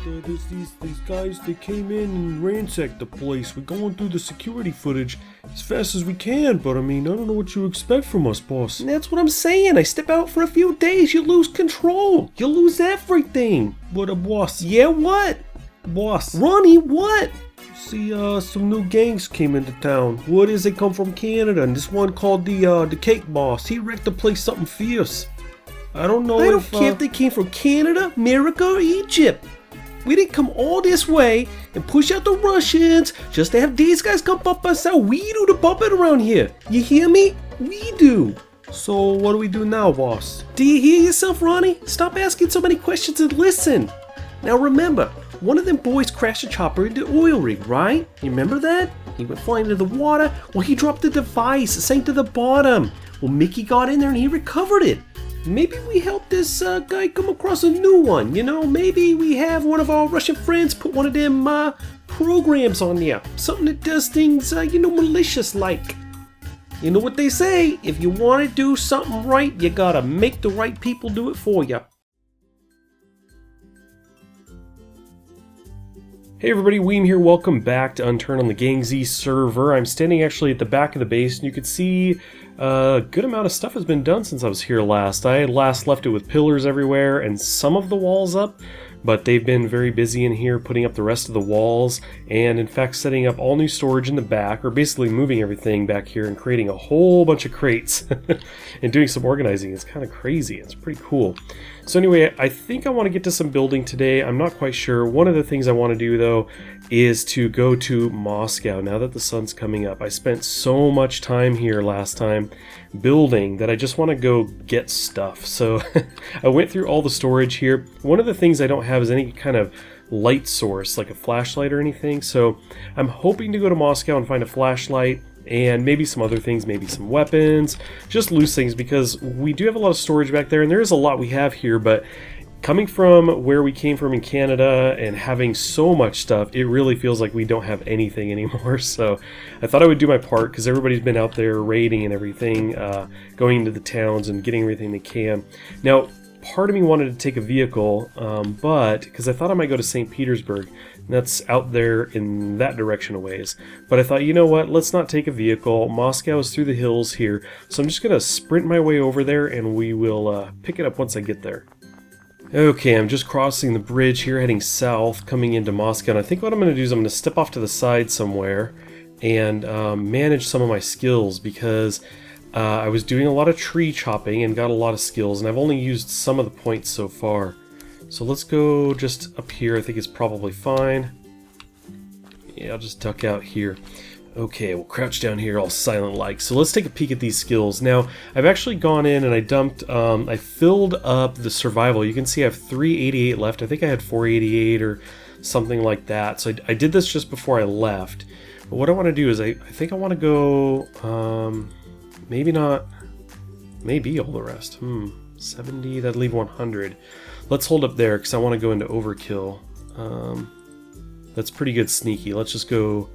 These guys, they came in and ransacked the place. We're going through the security footage as fast as we can, but I mean, I don't know what you expect from us, boss. And that's what I'm saying. I step out for a few days, you lose control. You lose everything. But boss. Yeah, what? Boss. Ronnie, what? See, some new gangs came into town. What is? They come from Canada, and this one called the Cake Boss. He wrecked the place something fierce. I don't know I don't care if they came from Canada, America, or Egypt. We didn't come all this way and push out the Russians just to have these guys come bump us out. We do the bumping around here. You hear me? We do. So what do we do now, boss? Do you hear yourself, Ronnie? Stop asking so many questions and listen. Now remember, one of them boys crashed a chopper into the oil rig, right? You remember that? He went flying into the water. Well, he dropped the device. It sank to the bottom. Well, Mickey got in there and he recovered it. Maybe we help this guy come across a new one, you know? Maybe we have one of our Russian friends put one of them programs on there. Something that does things, malicious-like. You know what they say, if you want to do something right, you gotta make the right people do it for you. Hey everybody, Weem here. Welcome back to Unturned on the GangZ server. I'm standing actually at the back of the base, and you can see a good amount of stuff has been done since I was here last. I last left it with pillars everywhere and some of the walls up, but they've been very busy in here putting up the rest of the walls, and in fact setting up all new storage in the back, or basically moving everything back here and creating a whole bunch of crates and doing some organizing. It's kind of crazy. It's pretty cool. So anyway, I think I want to get to some building today. I'm not quite sure. One of the things I want to do though is to go to Moscow now that the sun's coming up. I spent so much time here last time building that I just want to go get stuff. So I went through all the storage here. One of the things I don't have is any kind of light source, like a flashlight or anything. So I'm hoping to go to Moscow and find a flashlight and maybe some other things, maybe some weapons, just loose things, because we do have a lot of storage back there, and there is a lot we have here, but coming from where we came from in Canada and having so much stuff, it really feels like we don't have anything anymore. So I thought I would do my part, because everybody's been out there raiding and everything, going into the towns and getting everything they can. Now, part of me wanted to take a vehicle, but because I thought I might go to St. Petersburg, and that's out there in that direction a ways. But I thought, you know what, let's not take a vehicle. Moscow is through the hills here, so I'm just going to sprint my way over there, and we will pick it up once I get there. Okay, I'm just crossing the bridge here, heading south, coming into Moscow, and I think what I'm going to do is I'm going to step off to the side somewhere and manage some of my skills, because I was doing a lot of tree chopping and got a lot of skills, and I've only used some of the points so far. So let's go just up here. I think it's probably fine. Yeah, I'll just duck out here. Okay, we'll crouch down here all silent-like. So let's take a peek at these skills. Now, I've actually gone in and I dumped, I filled up the survival. You can see I have 388 left. I think I had 488 or something like that. So I did this just before I left. But what I want to do is I think I want to go, maybe not, maybe all the rest. 70, that'd leave 100. Let's hold up there because I want to go into overkill. That's pretty good sneaky. Let's just go.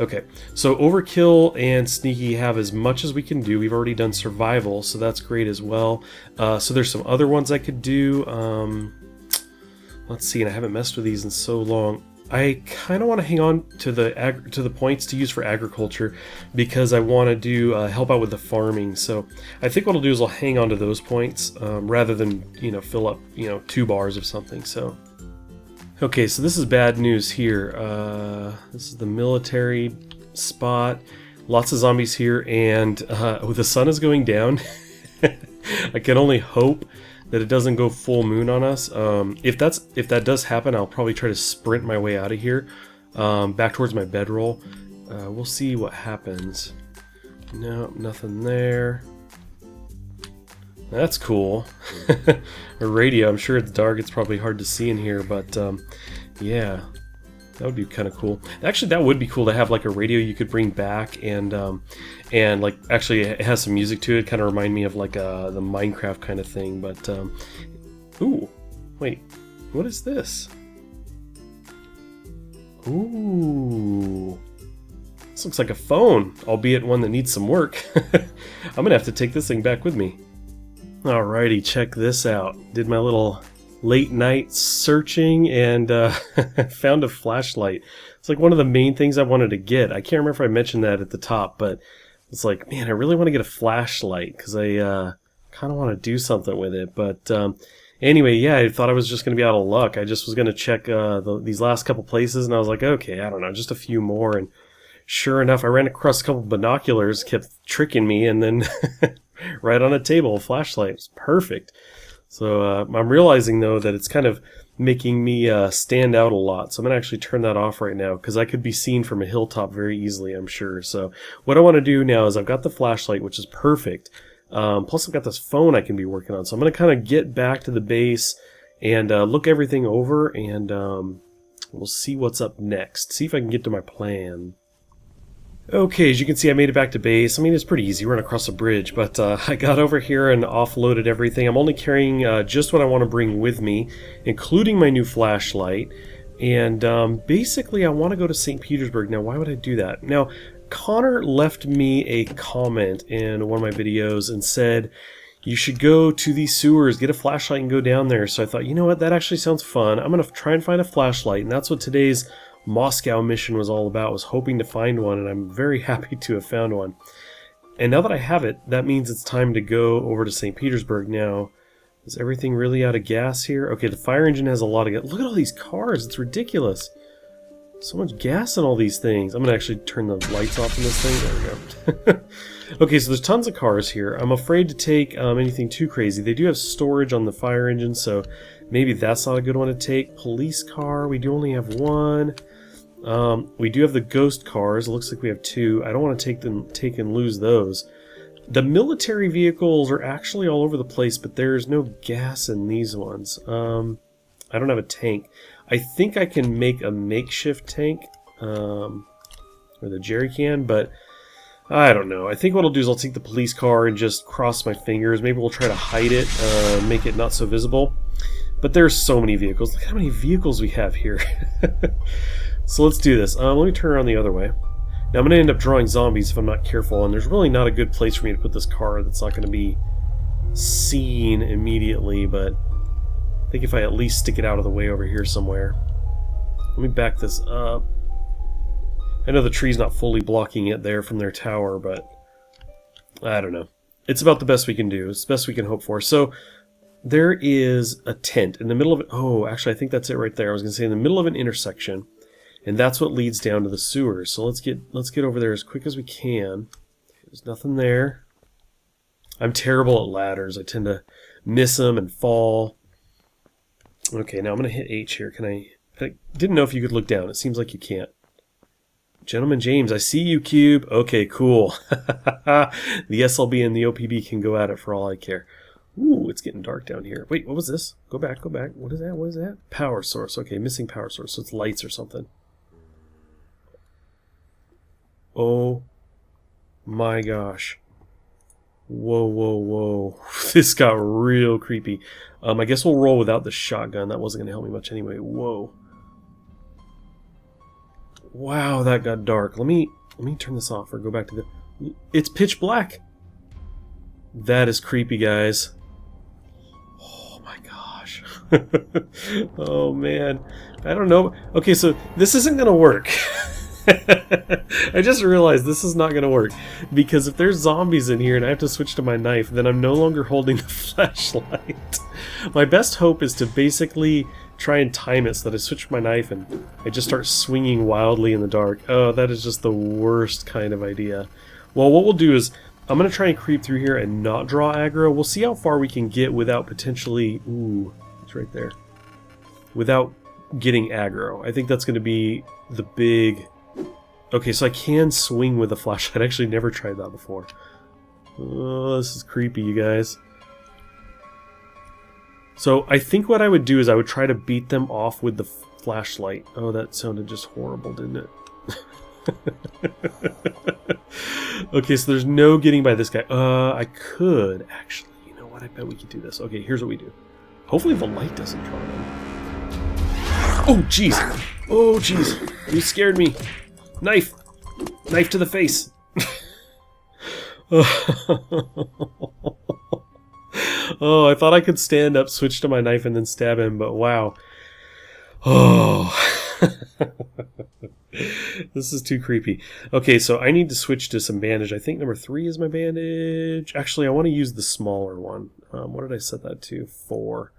Okay, so overkill and sneaky have as much as we can do. We've already done survival, so that's great as well. So there's some other ones I could do. Let's see, and I haven't messed with these in so long. I kind of want to hang on to the points to use for agriculture, because I want to do help out with the farming. So I think what I'll do is I'll hang on to those points rather than fill up 2 bars of something. So okay, so this is bad news here. This is the military spot. Lots of zombies here, and the sun is going down. I can only hope that it doesn't go full moon on us. If that does happen, I'll probably try to sprint my way out of here, back towards my bedroll. We'll see what happens. No, nothing there. That's cool. A radio. I'm sure it's dark. It's probably hard to see in here, but yeah, that would be kind of cool. Actually, that would be cool to have like a radio you could bring back, and like actually it has some music to it. Kind of remind me of like the Minecraft kind of thing. But ooh, wait, what is this? Ooh, this looks like a phone, albeit one that needs some work. I'm gonna have to take this thing back with me. Alrighty, check this out. Did my little late night searching and found a flashlight. It's like one of the main things I wanted to get. I can't remember if I mentioned that at the top, but it's like, man, I really want to get a flashlight because I kind of want to do something with it. But anyway, yeah, I thought I was just going to be out of luck. I just was going to check these last couple places, and I was like, okay, I don't know, just a few more. And sure enough, I ran across a couple binoculars, kept tricking me, and then right on a table, a flashlight. It was perfect. So I'm realizing, though, that it's kind of making me stand out a lot. So I'm going to actually turn that off right now because I could be seen from a hilltop very easily, I'm sure. So what I want to do now is I've got the flashlight, which is perfect. Plus I've got this phone I can be working on. So I'm going to kind of get back to the base and look everything over, and we'll see what's up next. See if I can get to my plan. Okay, as you can see, I made it back to base. I mean, it's pretty easy. We're going to cross a bridge, but I got over here and offloaded everything. I'm only carrying just what I want to bring with me, including my new flashlight. And basically, I want to go to St. Petersburg. Now, why would I do that? Now, Connor left me a comment in one of my videos and said, you should go to these sewers, get a flashlight and go down there. So I thought, you know what, that actually sounds fun. I'm going to try and find a flashlight, and that's what today's Moscow mission was all about, was hoping to find one, and I'm very happy to have found one. And now that I have it, that means it's time to go over to St. Petersburg now. Is everything really out of gas here? Okay, the fire engine has a lot of gas. Look at all these cars, it's ridiculous. So much gas in all these things. I'm going to actually turn the lights off in this thing. There we go. Okay, so there's tons of cars here. I'm afraid to take anything too crazy. They do have storage on the fire engine, so maybe that's not a good one to take. Police car, we do only have one. We do have the ghost cars. It looks like we have two. I don't want to take and lose those. The military vehicles are actually all over the place, but there's no gas in these ones. I don't have a tank. I think I can make a makeshift tank, or the jerry can, but I don't know. I think what I'll do is I'll take the police car and just cross my fingers. Maybe we'll try to hide it, make it not so visible. But there's so many vehicles. Look how many vehicles we have here. So let's do this. Let me turn around the other way. Now I'm going to end up drawing zombies if I'm not careful, and there's really not a good place for me to put this car that's not going to be seen immediately, but I think if I at least stick it out of the way over here somewhere. Let me back this up. I know the tree's not fully blocking it there from their tower, but I don't know. It's about the best we can do. It's the best we can hope for. So there is a tent in the middle of it. Oh, actually, I think that's it right there. I was going to say in the middle of an intersection. And that's what leads down to the sewers. So let's get over there as quick as we can. There's nothing there. I'm terrible at ladders. I tend to miss them and fall. Okay, now I'm going to hit H here. Can I didn't know if you could look down. It seems like you can't. Gentleman James, I see you, Cube. Okay, cool. The SLB and the OPB can go at it for all I care. Ooh, it's getting dark down here. Wait, what was this? Go back, go back. What is that? What is that? Power source. Okay, missing power source. So it's lights or something. Oh my gosh. Whoa, whoa, whoa. This got real creepy. I guess we'll roll without the shotgun. That wasn't going to help me much anyway. Whoa. Wow, that got dark. Let me turn this off or go back to the... It's pitch black. That is creepy, guys. Oh my gosh. Oh man. I don't know. Okay, so this isn't going to work. I just realized this is not going to work, because if there's zombies in here and I have to switch to my knife, then I'm no longer holding the flashlight. My best hope is to basically try and time it so that I switch my knife and I just start swinging wildly in the dark. Oh, that is just the worst kind of idea. Well, what we'll do is I'm going to try and creep through here and not draw aggro. We'll see how far we can get without potentially... Ooh, it's right there. Without getting aggro. I think that's going to be the big... Okay, so I can swing with a flashlight. I actually never tried that before. Oh, this is creepy, you guys. So I think what I would do is I would try to beat them off with the flashlight. Oh, that sounded just horrible, didn't it? Okay, so there's no getting by this guy. I could, actually. You know what? I bet we could do this. Okay, here's what we do. Hopefully the light doesn't draw them. Oh, jeez. Oh, jeez. You scared me. Knife! Knife to the face! Oh, I thought I could stand up, switch to my knife, and then stab him, but wow. Oh. This is too creepy. Okay, so I need to switch to some bandage. I think number 3 is my bandage. Actually, I want to use the smaller one. What did I set that to? 4.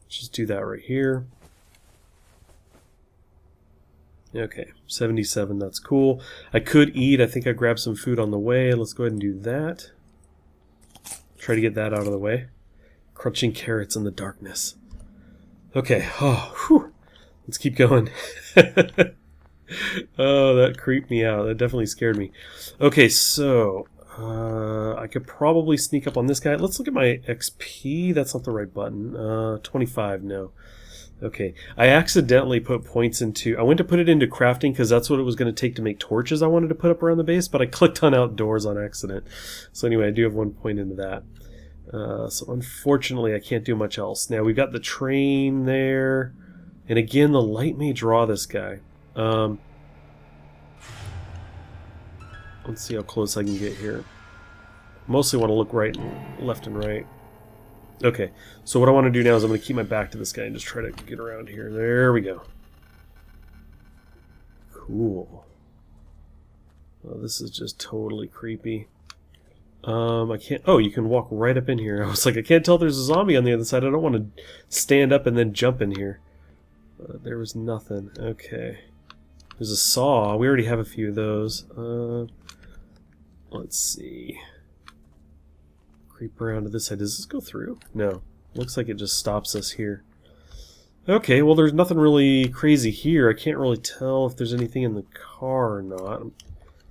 Let's just do that right here. Okay, 77, that's cool. I could eat. I think I grabbed some food on the way. Let's go ahead and do that. Try to get that out of the way. Crunching carrots in the darkness. Okay, oh, whew. Let's keep going. Oh, that creeped me out. That definitely scared me. Okay, so I could probably sneak up on this guy. Let's look at my XP. That's not the right button. 25, no. Okay, I accidentally put points into... I went to put it into crafting because that's what it was going to take to make torches I wanted to put up around the base, but I clicked on outdoors on accident. So anyway, I do have 1 point into that. So unfortunately, I can't do much else. Now, we've got the train there. And again, the light may draw this guy. Let's see how close I can get here. Mostly want to look right and left and right. Okay, so what I want to do now is I'm going to keep my back to this guy and just try to get around here. There we go. Cool. Oh, this is just totally creepy. I can't... Oh, you can walk right up in here. I was like, I can't tell if there's a zombie on the other side. I don't want to stand up and then jump in here. There was nothing. Okay. There's a saw. We already have a few of those. Let's see. Creep around to this side. Does this go through? No. Looks like it just stops us here. Okay, well there's nothing really crazy here. I can't really tell if there's anything in the car or not.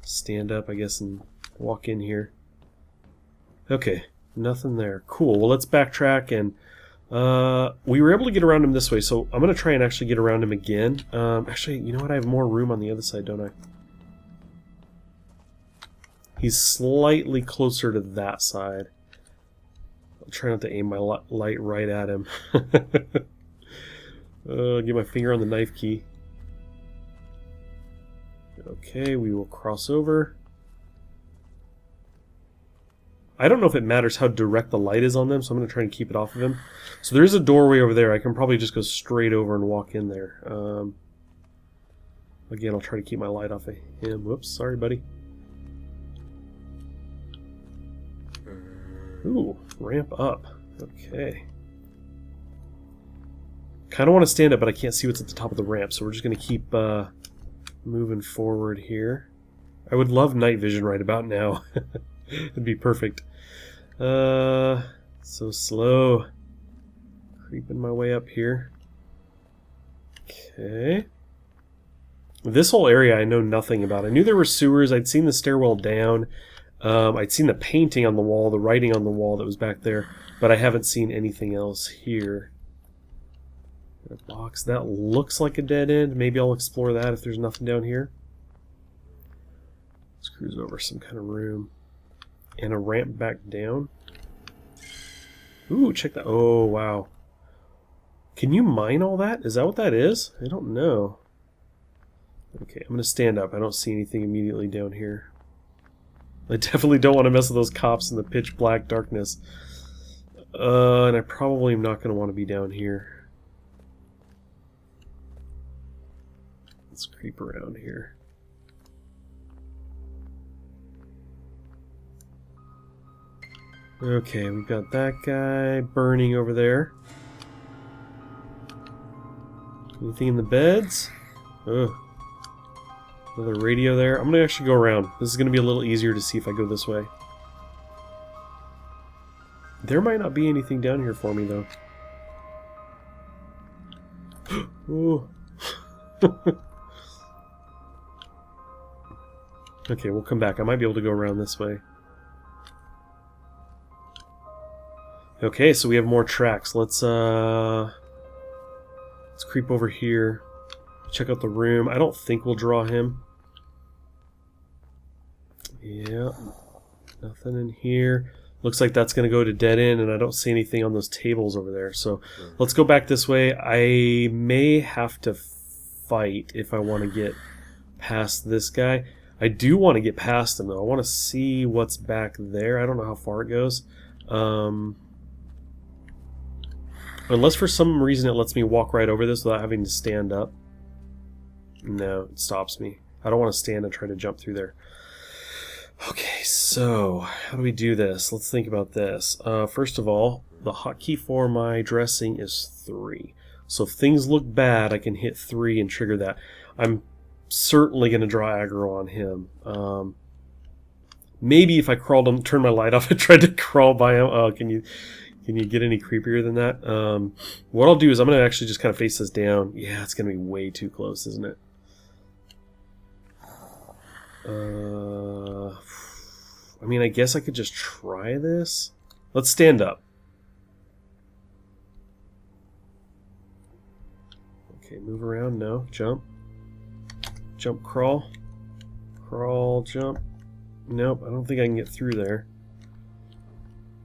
Stand up, I guess, and walk in here. Okay, nothing there. Cool. Well, let's backtrack, and we were able to get around him this way, so I'm going to try and actually get around him again. Actually, you know what? I have more room on the other side, don't I? He's slightly closer to that side. I'll try not to aim my light right at him. Get my finger on the knife key. Okay, we will cross over. I don't know if it matters how direct the light is on them, so I'm going to try and keep it off of him. So there is a doorway over there. I can probably just go straight over and walk in there. Again, I'll try to keep my light off of him. Whoops, sorry, buddy. Ooh, ramp up. Okay. Kind of want to stand up, but I can't see what's at the top of the ramp, so we're just going to keep moving forward here. I would love night vision right about now. It'd be perfect. So slow. Creeping my way up here. Okay. This whole area I know nothing about. I knew there were sewers. I'd seen the stairwell down. I'd seen the painting on the wall, the writing on the wall that was back there, but I haven't seen anything else here. A box. That looks like a dead end. Maybe I'll explore that if there's nothing down here. Let's cruise over some kind of room. And a ramp back down. Ooh, check that. Oh, wow. Can you mine all that? Is that what that is? I don't know. Okay, I'm going to stand up. I don't see anything immediately down here. I definitely don't want to mess with those cops in the pitch black darkness. And I probably am not going to want to be down here. Let's creep around here. Okay, we've got that guy burning over there. Anything in the beds? Ugh. Another radio there. I'm going to actually go around. This is going to be a little easier to see if I go this way. There might not be anything down here for me, though. Ooh. Okay, we'll come back. I might be able to go around this way. Okay, so we have more tracks. Let's creep over here. Check out the room. I don't think we'll draw him. Yeah. Nothing in here. Looks like that's going to go to dead end, and I don't see anything on those tables over there. So let's go back this way. I may have to fight if I want to get past this guy. I do want to get past him, though. I want to see what's back there. I don't know how far it goes. Unless for some reason it lets me walk right over this without having to stand up. No, it stops me. I don't want to stand and try to jump through there. Okay, so how do we do this? Let's think about this. First of all, the hotkey for my dressing is 3. So if things look bad, I can hit 3 and trigger that. I'm certainly going to draw aggro on him. Maybe if I crawled him, turned my light off, and tried to crawl by him. Can you get any creepier than that? What I'll do is I'm going to actually just kind of face this down. Yeah, it's going to be way too close, isn't it? I mean, I guess I could just try this. Let's stand up. Okay, move around. No, jump. Jump, crawl. Crawl, jump. Nope, I don't think I can get through there.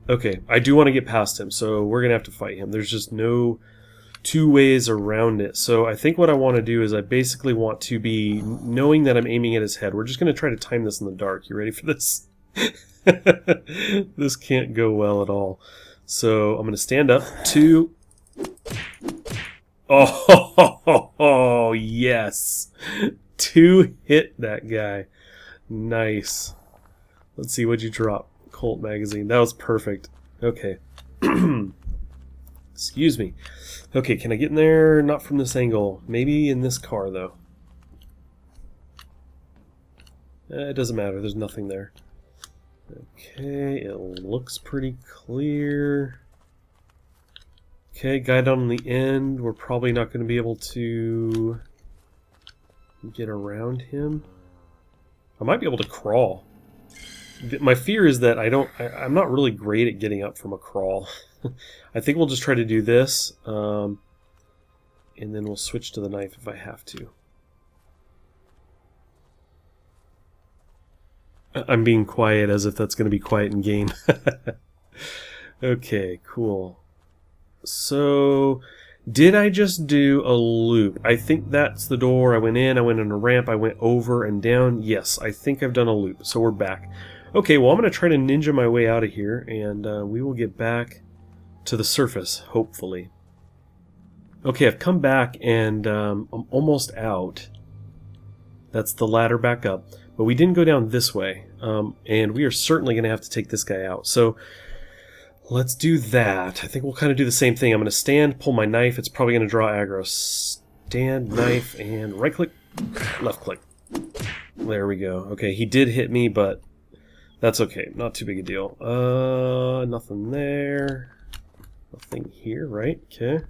Okay, I do want to get past him, so we're going to have to fight him. There's just no 2 ways around it. So I think what I want to do is I basically want to be knowing that I'm aiming at his head. We're just going to try to time this in the dark. You ready for this? This can't go well at all. So I'm going to stand up. 2. Oh, yes. 2 hit that guy. Nice. Let's see, what'd you drop? Colt magazine. That was perfect. Okay. Excuse me. Okay, can I get in there? Not from this angle. Maybe in this car, though. It doesn't matter. There's nothing there. Okay, it looks pretty clear. Okay, guy down on the end. We're probably not going to be able to get around him. I might be able to crawl. My fear is that I'm not really great at getting up from a crawl. I think we'll just try to do this, and then we'll switch to the knife if I have to. I'm being quiet as if that's going to be quiet in game. Okay, cool. So, did I just do a loop? I think that's the door. I went in on a ramp, I went over and down. Yes, I think I've done a loop, so we're back. Okay, well, I'm going to try to ninja my way out of here, and we will get back to the surface, hopefully. Okay, I've come back, and I'm almost out. That's the ladder back up. But we didn't go down this way, and we are certainly going to have to take this guy out. So let's do that. I think we'll kind of do the same thing. I'm going to stand, pull my knife. It's probably going to draw aggro. Stand, knife, and right-click, left-click. There we go. Okay, he did hit me, but that's okay. Not too big a deal. Nothing there. Nothing here, right? Okay.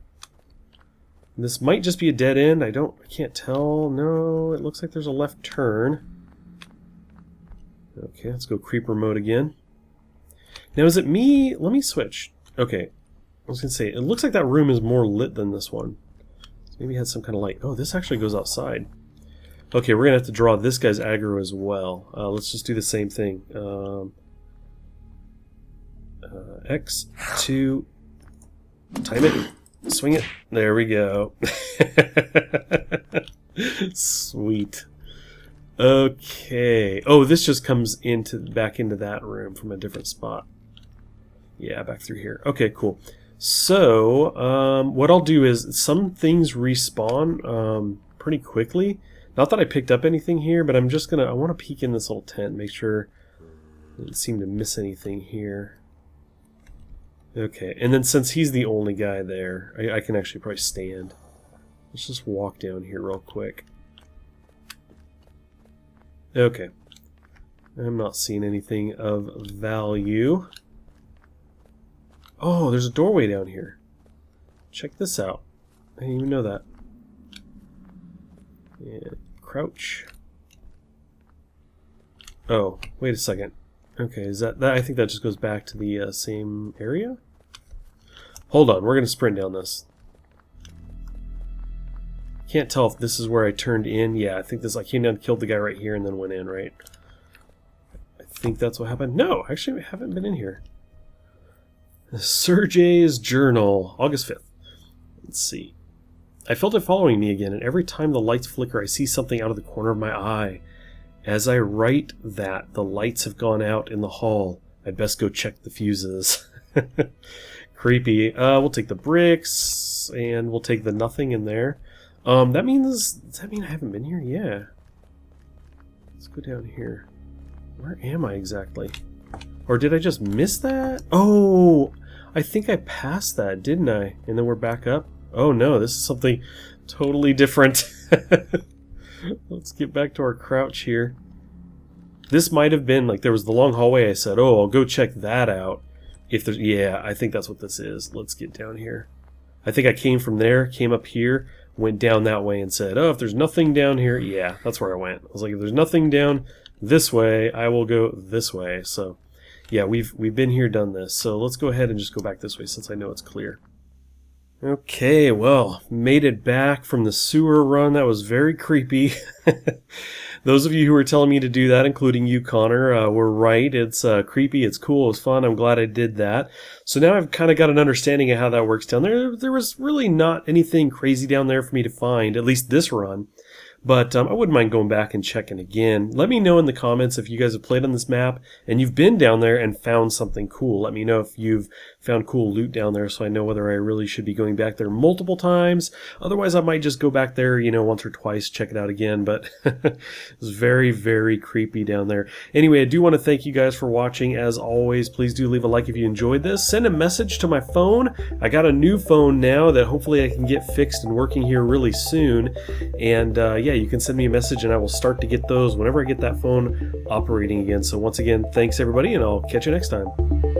This might just be a dead end. I can't tell. No, it looks like there's a left turn. Okay, let's go creeper mode again. Now, is it me? Let me switch. Okay, I was going to say, it looks like that room is more lit than this one. So maybe it had some kind of light. Oh, this actually goes outside. Okay, we're going to have to draw this guy's aggro as well. Let's just do the same thing. X2, time it, swing it. There we go. Sweet. Okay. Oh, this just comes back into that room from a different spot. Yeah, back through here. Okay, cool. So, what I'll do is some things respawn pretty quickly. Not that I picked up anything here, but I'm just gonna. I want to peek in this little tent, make sure I didn't seem to miss anything here. Okay, and then since he's the only guy there, I can actually probably stand. Let's just walk down here real quick. Okay. I'm not seeing anything of value. Oh, there's a doorway down here. Check this out. I didn't even know that. And crouch. Oh, wait a second. Okay, is that I think that just goes back to the same area? Hold on, we're going to sprint down this. Can't tell if this is where I turned in. Yeah, I think I came down, killed the guy right here, and then went in, right? I think that's what happened. No, actually, I haven't been in here. Sergey's journal, August 5th. Let's see. I felt it following me again, and every time the lights flicker, I see something out of the corner of my eye. As I write that, the lights have gone out in the hall. I'd best go check the fuses. Creepy. We'll take the bricks, and we'll take the nothing in there. Does that mean I haven't been here? Yeah. Let's go down here. Where am I exactly? Or did I just miss that? Oh, I think I passed that, didn't I? And then we're back up? Oh no, this is something totally different. Let's get back to our crouch here. This might have been, like, there was the long hallway. I said, oh, I'll go check that out. If there's, yeah, I think that's what this is. Let's get down here. I think I came from there, came up here, went down that way and said, oh, if there's nothing down here, yeah, that's where I went. I was like, if there's nothing down this way, I will go this way. So, yeah, we've been here, done this. So let's go ahead and just go back this way since I know it's clear. Okay, well, made it back from the sewer run. That was very creepy. Those of you who were telling me to do that, including you, Connor, were right. It's creepy, it's cool, it was fun. I'm glad I did that. So now I've kind of got an understanding of how that works down there. There was really not anything crazy down there for me to find, at least this run. But I wouldn't mind going back and checking again. Let me know in the comments if you guys have played on this map and you've been down there and found something cool. Let me know if you've found cool loot down there so I know whether I really should be going back there multiple times. Otherwise, I might just go back there, you know, once or twice, check it out again. But it was very, very creepy down there. Anyway, I do want to thank you guys for watching. As always, please do leave a like if you enjoyed this. Send a message to my phone. I got a new phone now that hopefully I can get fixed and working here really soon. And yeah, you can send me a message and I will start to get those whenever I get that phone operating again. So once again, thanks everybody, and I'll catch you next time.